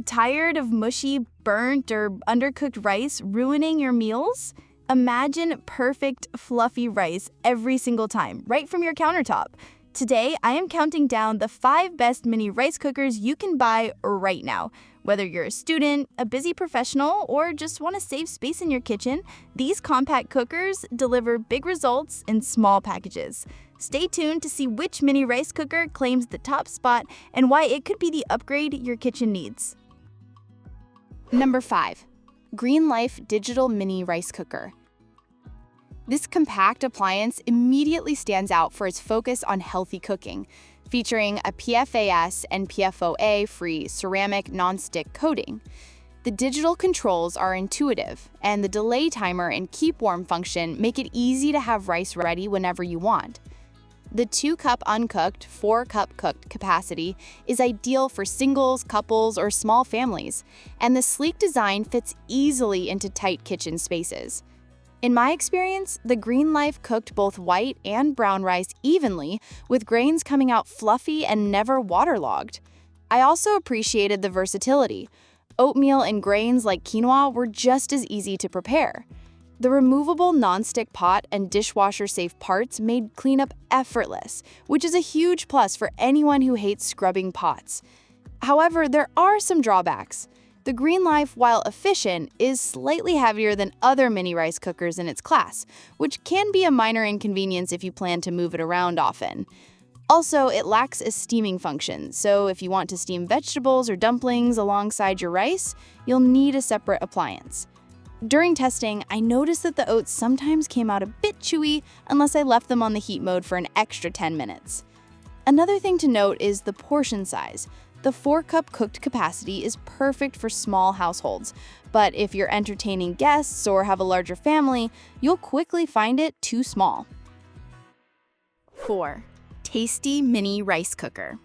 Tired of mushy, burnt, or undercooked rice ruining your meals? Imagine perfect, fluffy rice every single time, right from your countertop. Today, I am counting down the 5 best mini rice cookers you can buy right now. Whether you're a student, a busy professional, or just want to save space in your kitchen, these compact cookers deliver big results in small packages. Stay tuned to see which mini rice cooker claims the top spot and why it could be the upgrade your kitchen needs. Number 5. GreenLife Digital Mini Rice Cooker. This compact appliance immediately stands out for its focus on healthy cooking, featuring a PFAS and PFOA-free ceramic nonstick coating. The digital controls are intuitive, and the delay timer and keep warm function make it easy to have rice ready whenever you want. The 2-cup uncooked, 4-cup cooked capacity is ideal for singles, couples, or small families, and the sleek design fits easily into tight kitchen spaces. In my experience, the GreenLife cooked both white and brown rice evenly, with grains coming out fluffy and never waterlogged. I also appreciated the versatility. Oatmeal and grains like quinoa were just as easy to prepare. The removable nonstick pot and dishwasher-safe parts made cleanup effortless, which is a huge plus for anyone who hates scrubbing pots. However, there are some drawbacks. The GreenLife, while efficient, is slightly heavier than other mini rice cookers in its class, which can be a minor inconvenience if you plan to move it around often. Also, it lacks a steaming function, so if you want to steam vegetables or dumplings alongside your rice, you'll need a separate appliance. During testing, I noticed that the oats sometimes came out a bit chewy unless I left them on the heat mode for an extra 10 minutes. Another thing to note is the portion size. The 4-cup cooked capacity is perfect for small households, but if you're entertaining guests or have a larger family, you'll quickly find it too small. 4. Tasty Mini Rice Cooker.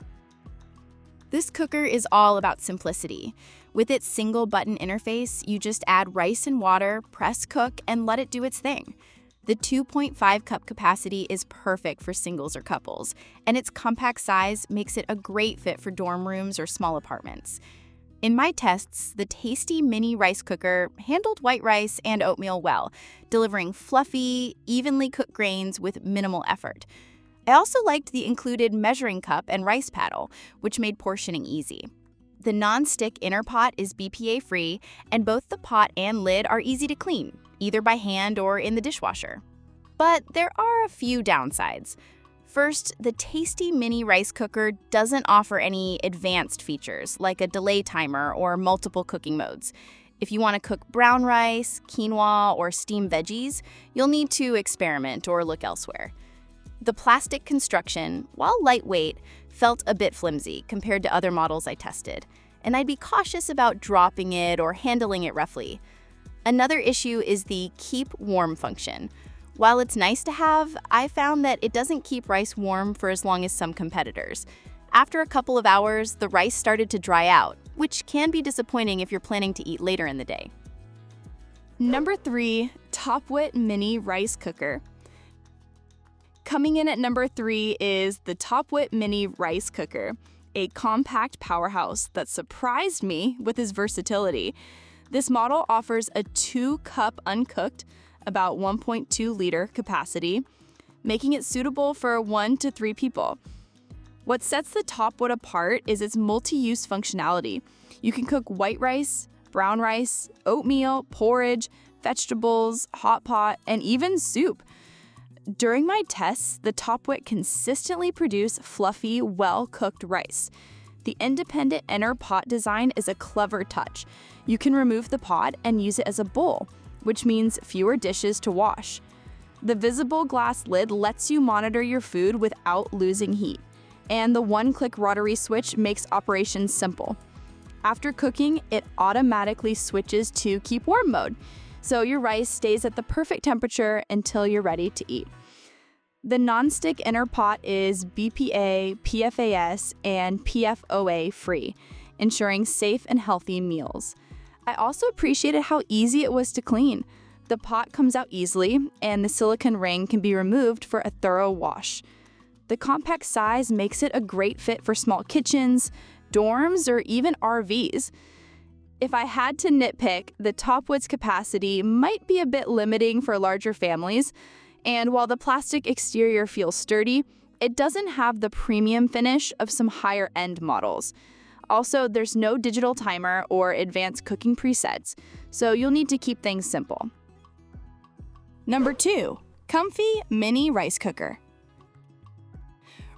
This cooker is all about simplicity. With its single-button interface, you just add rice and water, press cook, and let it do its thing. The 2.5-cup capacity is perfect for singles or couples, and its compact size makes it a great fit for dorm rooms or small apartments. In my tests, the Tasty Mini Rice Cooker handled white rice and oatmeal well, delivering fluffy, evenly cooked grains with minimal effort. I also liked the included measuring cup and rice paddle, which made portioning easy. The non-stick inner pot is BPA-free, and both the pot and lid are easy to clean, either by hand or in the dishwasher. But there are a few downsides. First, the Tasty Mini Rice Cooker doesn't offer any advanced features, like a delay timer or multiple cooking modes. If you want to cook brown rice, quinoa, or steam veggies, you'll need to experiment or look elsewhere. The plastic construction, while lightweight, felt a bit flimsy compared to other models I tested, and I'd be cautious about dropping it or handling it roughly. Another issue is the keep warm function. While it's nice to have, I found that it doesn't keep rice warm for as long as some competitors. After a couple of hours, the rice started to dry out, which can be disappointing if you're planning to eat later in the day. Number 3, TOPWIT Mini Rice Cooker. Coming in at number 3 is the TOPWIT Mini Rice Cooker, a compact powerhouse that surprised me with its versatility. This model offers a 2-cup uncooked, about 1.2-liter capacity, making it suitable for 1 to 3 people. What sets the TOPWIT apart is its multi-use functionality. You can cook white rice, brown rice, oatmeal, porridge, vegetables, hot pot, and even soup. During my tests, the TOPWIT consistently produced fluffy, well-cooked rice. The independent inner pot design is a clever touch. You can remove the pot and use it as a bowl, which means fewer dishes to wash. The visible glass lid lets you monitor your food without losing heat, and the one-click rotary switch makes operations simple. After cooking, it automatically switches to keep warm mode, so your rice stays at the perfect temperature until you're ready to eat. The nonstick inner pot is BPA, PFAS, and PFOA free, ensuring safe and healthy meals. I also appreciated how easy it was to clean. The pot comes out easily, and the silicone ring can be removed for a thorough wash. The compact size makes it a great fit for small kitchens, dorms, or even RVs. If I had to nitpick, the TOPWIT's capacity might be a bit limiting for larger families, and while the plastic exterior feels sturdy, it doesn't have the premium finish of some higher-end models. Also, there's no digital timer or advanced cooking presets, so you'll need to keep things simple. Number 2. COMFEE Mini Rice Cooker.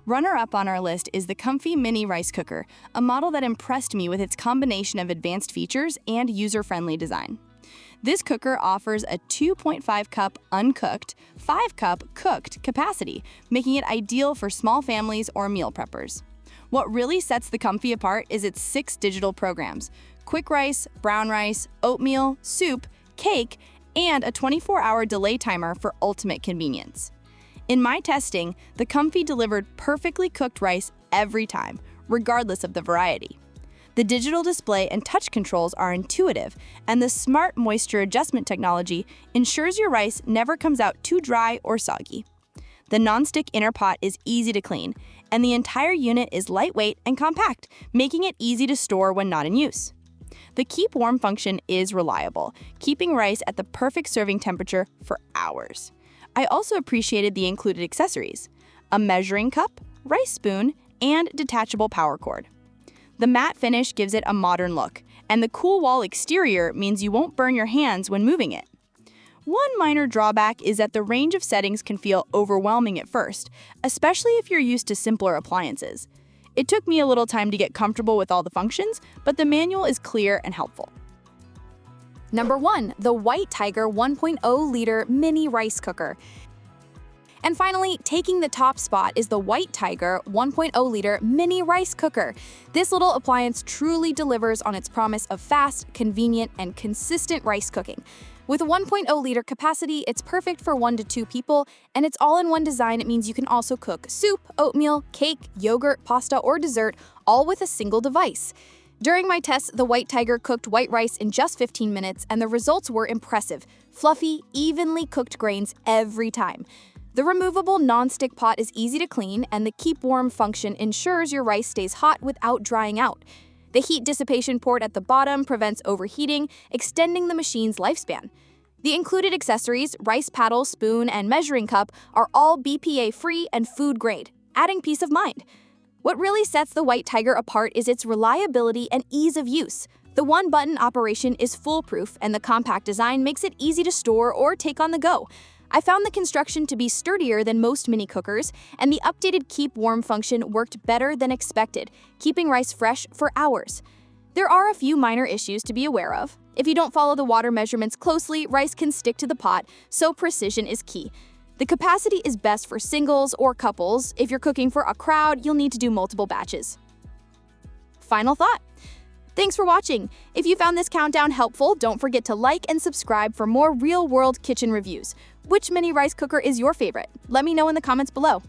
Runner-up on our list is the COMFEE Mini Rice Cooker, a model that impressed me with its combination of advanced features and user-friendly design. This cooker offers a 2.5 cup uncooked, 5 cup cooked capacity, making it ideal for small families or meal preppers. What really sets the COMFEE apart is its 6 digital programs: quick rice, brown rice, oatmeal, soup, cake, and a 24-hour delay timer for ultimate convenience. In my testing, the COMFEE delivered perfectly cooked rice every time, regardless of the variety. The digital display and touch controls are intuitive, and the smart moisture adjustment technology ensures your rice never comes out too dry or soggy. The nonstick inner pot is easy to clean, and the entire unit is lightweight and compact, making it easy to store when not in use. The keep warm function is reliable, keeping rice at the perfect serving temperature for hours. I also appreciated the included accessories: a measuring cup, rice spoon, and detachable power cord. The matte finish gives it a modern look, and the cool wall exterior means you won't burn your hands when moving it. One minor drawback is that the range of settings can feel overwhelming at first, especially if you're used to simpler appliances. It took me a little time to get comfortable with all the functions, but the manual is clear and helpful. Number 1, the White Tiger 1.0-liter mini rice cooker. And finally, taking the top spot is the White Tiger 1.0-liter mini rice cooker. This little appliance truly delivers on its promise of fast, convenient, and consistent rice cooking. With a 1.0-liter capacity, it's perfect for 1 to 2 people, and its all-in-one design means you can also cook soup, oatmeal, cake, yogurt, pasta, or dessert, all with a single device. During my test, the White Tiger cooked white rice in just 15 minutes, and the results were impressive. Fluffy, evenly cooked grains every time. The removable non-stick pot is easy to clean, and the keep warm function ensures your rice stays hot without drying out. The heat dissipation port at the bottom prevents overheating, extending the machine's lifespan. The included accessories, rice paddle, spoon, and measuring cup, are all BPA-free and food-grade, adding peace of mind. What really sets the White Tiger apart is its reliability and ease of use. The one-button operation is foolproof, and the compact design makes it easy to store or take on the go. I found the construction to be sturdier than most mini cookers, and the updated keep warm function worked better than expected, keeping rice fresh for hours. There are a few minor issues to be aware of. If you don't follow the water measurements closely, rice can stick to the pot, so precision is key. The capacity is best for singles or couples. If you're cooking for a crowd, you'll need to do multiple batches. Final thought. Thanks for watching. If you found this countdown helpful, don't forget to like and subscribe for more real-world kitchen reviews. Which mini rice cooker is your favorite? Let me know in the comments below.